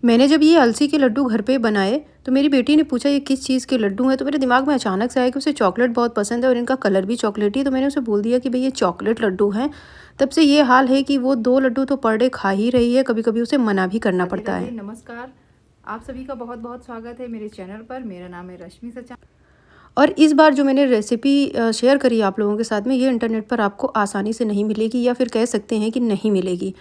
मैंने जब ये अलसी के लड्डू घर पे बनाए तो मेरी बेटी ने पूछा ये किस चीज़ के लड्डू हैं। तो मेरे दिमाग में अचानक से आया कि उसे चॉकलेट बहुत पसंद है और इनका कलर भी चॉकलेटी है। तो मैंने उसे बोल दिया कि भाई ये चॉकलेट लड्डू हैं। तब से ये हाल है कि वो 2 लड्डू तो पर डे खा ही रही है, कभी कभी उसे मना भी करना राधे पड़ता राधे, है। नमस्कार। आप सभी का बहुत बहुत स्वागत है मेरे चैनल पर। मेरा नाम है रश्मि सचा। और इस बार जो मैंने रेसिपी शेयर करी आप लोगों के साथ में, ये इंटरनेट पर आपको आसानी से नहीं मिलेगी, या फिर कह सकते हैं कि नहीं मिलेगी।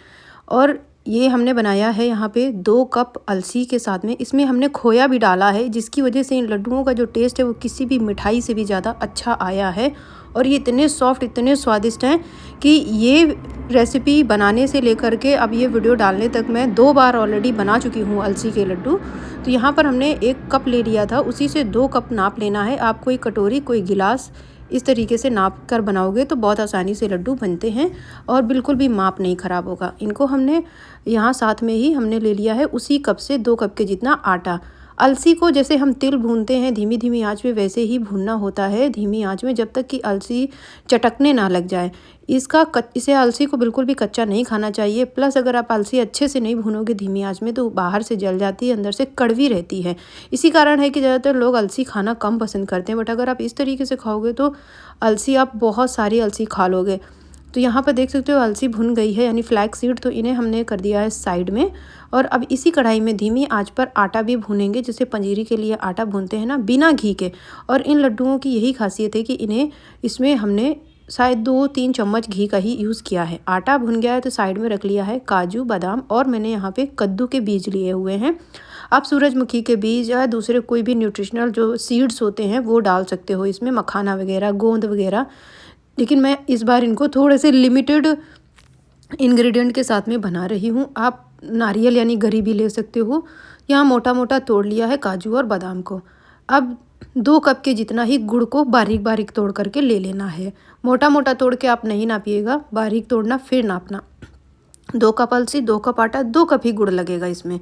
और ये हमने बनाया है यहाँ पे 2 कप अलसी के साथ में। इसमें हमने खोया भी डाला है, जिसकी वजह से इन लड्डुओं का जो टेस्ट है वो किसी भी मिठाई से भी ज़्यादा अच्छा आया है। और ये इतने सॉफ्ट, इतने स्वादिष्ट हैं कि ये रेसिपी बनाने से लेकर के अब ये वीडियो डालने तक मैं 2 बार ऑलरेडी बना चुकी हूँ अलसी के लड्डू। तो यहाँ पर हमने 1 कप ले लिया था, उसी से 2 कप नाप लेना है। आप कोई कटोरी, कोई गिलास इस तरीके से नाप कर बनाओगे तो बहुत आसानी से लड्डू बनते हैं और बिल्कुल भी माप नहीं ख़राब होगा। इनको हमने यहाँ साथ में ही हमने ले लिया है उसी कप से 2 कप के जितना आटा। अलसी को जैसे हम तिल भूनते हैं धीमी धीमी आंच में, वैसे ही भूनना होता है धीमी आंच में, जब तक कि अलसी चटकने ना लग जाए। इसे अलसी को बिल्कुल भी कच्चा नहीं खाना चाहिए। प्लस अगर आप अलसी अच्छे से नहीं भूनोगे धीमी आंच में तो बाहर से जल जाती है, अंदर से कड़वी रहती है। इसी कारण है कि ज़्यादातर लोग अलसी खाना कम पसंद करते हैं। बट अगर आप इस तरीके से खाओगे तो अलसी, आप बहुत सारी अलसी खा लोगे। तो यहाँ पर देख सकते हो अलसी भुन गई है, यानी फ्लैक्स सीड। तो इन्हें हमने कर दिया है साइड में। और अब इसी कढ़ाई में धीमी आंच पर आटा भी भूनेंगे, जैसे पंजीरी के लिए आटा भूनते हैं ना, बिना घी के। और इन लड्डुओं की यही खासियत है कि इसमें हमने शायद 2-3 चम्मच घी का ही यूज़ किया है। आटा भुन गया है तो साइड में रख लिया है काजू बादाम, और मैंने यहाँ पे कद्दू के बीज लिए हुए हैं। आप सूरजमुखी के बीज या दूसरे कोई भी न्यूट्रिशनल जो सीड्स होते हैं वो डाल सकते हो इसमें, मखाना वगैरह, गोंद वगैरह। लेकिन मैं इस बार इनको थोड़े से लिमिटेड इंग्रेडिएंट के साथ में बना रही हूँ। आप नारियल यानी गरी भी ले सकते हो। यहाँ मोटा मोटा तोड़ लिया है काजू और बादाम को। अब 2 कप के जितना ही गुड़ को बारीक बारीक तोड़ करके ले लेना है। मोटा मोटा तोड़ के आप नहीं नापिएगा, बारीक तोड़ना फिर नापना। 2 कप अलसी, 2 कप आटा, 2 कप ही गुड़ लगेगा इसमें।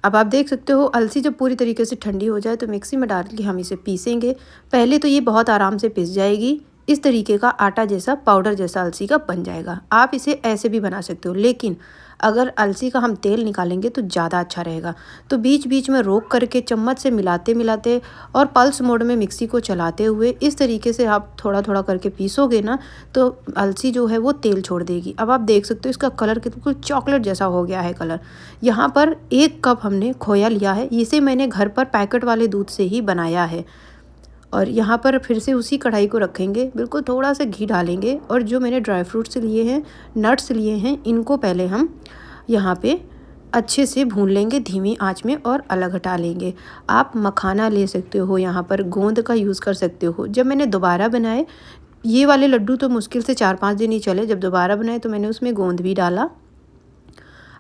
अब आप देख सकते हो अलसी जब पूरी तरीके से ठंडी हो जाए तो मिक्सी में डाल के हम इसे पीसेंगे। पहले तो ये बहुत आराम से पिस जाएगी, इस तरीके का आटा जैसा, पाउडर जैसा अलसी का बन जाएगा। आप इसे ऐसे भी बना सकते हो, लेकिन अगर अलसी का हम तेल निकालेंगे तो ज़्यादा अच्छा रहेगा। तो बीच बीच में रोक करके चम्मच से मिलाते मिलाते और पल्स मोड में मिक्सी को चलाते हुए इस तरीके से आप थोड़ा थोड़ा करके पीसोगे ना, तो अलसी जो है वो तेल छोड़ देगी। अब आप देख सकते हो इसका कलर बिल्कुल चॉकलेट जैसा हो गया है कलर। यहाँ पर 1 कप हमने खोया लिया है, इसे मैंने घर पर पैकेट वाले दूध से ही बनाया है। और यहाँ पर फिर से उसी कढ़ाई को रखेंगे, बिल्कुल थोड़ा सा घी डालेंगे, और जो मैंने ड्राई फ्रूट्स लिए हैं, नट्स लिए हैं, इनको पहले हम यहाँ पे अच्छे से भून लेंगे धीमी आंच में और अलग हटा लेंगे। आप मखाना ले सकते हो, यहाँ पर गोंद का यूज़ कर सकते हो। जब मैंने दोबारा बनाए ये वाले लड्डू तो मुश्किल से 4-5 दिन ही चले, जब दोबारा बनाए तो मैंने उसमें गोंद भी डाला।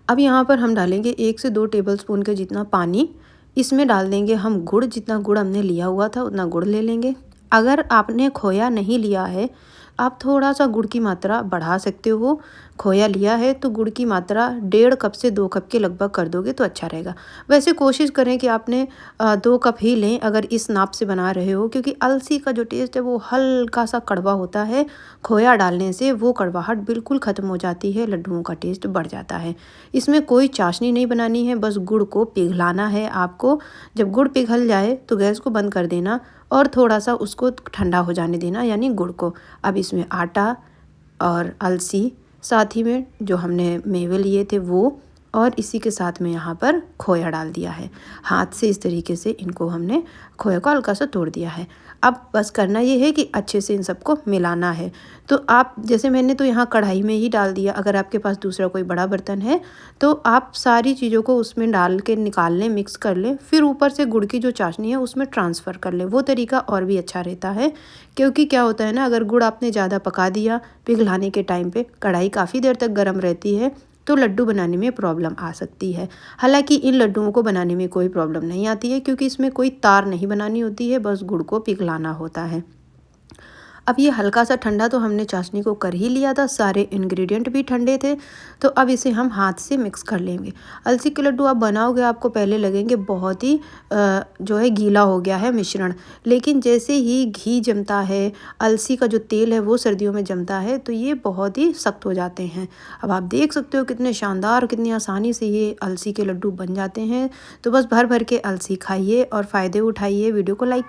अब यहाँ पर हम डालेंगे 1 से 2 टेबलस्पून के जितना पानी। इसमें डाल देंगे हम गुड़, जितना गुड़ हमने लिया हुआ था उतना गुड़ ले लेंगे। अगर आपने खोया नहीं लिया है, आप थोड़ा सा गुड़ की मात्रा बढ़ा सकते हो। खोया लिया है तो गुड़ की मात्रा 1.5 कप से 2 कप के लगभग कर दोगे तो अच्छा रहेगा। वैसे कोशिश करें कि आपने 2 कप ही लें अगर इस नाप से बना रहे हो, क्योंकि अलसी का जो टेस्ट है वो हल्का सा कड़वा होता है। खोया डालने से वो कड़वाहट बिल्कुल ख़त्म हो जाती है, लड्डुओं का टेस्ट बढ़ जाता है। इसमें कोई चाशनी नहीं बनानी है, बस गुड़ को पिघलाना है आपको। जब गुड़ पिघल जाए तो गैस को बंद कर देना और थोड़ा सा उसको ठंडा हो जाने देना, यानी गुड़ को। अब इसमें आटा और अलसी, साथ ही में जो हमने मेवे लिए थे वो, और इसी के साथ में यहाँ पर खोया डाल दिया है। हाथ से इस तरीके से इनको हमने खोया को हल्का सा तोड़ दिया है। अब बस करना ये है कि अच्छे से इन सबको मिलाना है। तो आप जैसे मैंने तो यहाँ कढ़ाई में ही डाल दिया, अगर आपके पास दूसरा कोई बड़ा बर्तन है तो आप सारी चीज़ों को उसमें डाल के निकाल लें, मिक्स कर लें, फिर ऊपर से गुड़ की जो चाशनी है उसमें ट्रांसफ़र कर लें। वो तरीका और भी अच्छा रहता है, क्योंकि क्या होता है ना, अगर गुड़ आपने ज़्यादा पका दिया पिघलाने के टाइम पे, कढ़ाई काफ़ी देर तक गर्म रहती है तो लड्डू बनाने में प्रॉब्लम आ सकती है। हालांकि इन लड्डुओं को बनाने में कोई प्रॉब्लम नहीं आती है, क्योंकि इसमें कोई तार नहीं बनानी होती है, बस गुड़ को पिघलाना होता है। अब ये हल्का सा ठंडा तो हमने चाशनी को कर ही लिया था, सारे इंग्रेडिएंट भी ठंडे थे। तो अब इसे हम हाथ से मिक्स कर लेंगे। अलसी के लड्डू आप बनाओगे, आपको पहले लगेंगे बहुत ही जो है गीला हो गया है मिश्रण, लेकिन जैसे ही घी जमता है, अलसी का जो तेल है वो सर्दियों में जमता है, तो ये बहुत ही सख्त हो जाते हैं। अब आप देख सकते हो कितने शानदार, कितनी आसानी से ये अलसी के लड्डू बन जाते हैं। तो बस भर भर के अलसी खाइए और फ़ायदे उठाइए। वीडियो को लाइक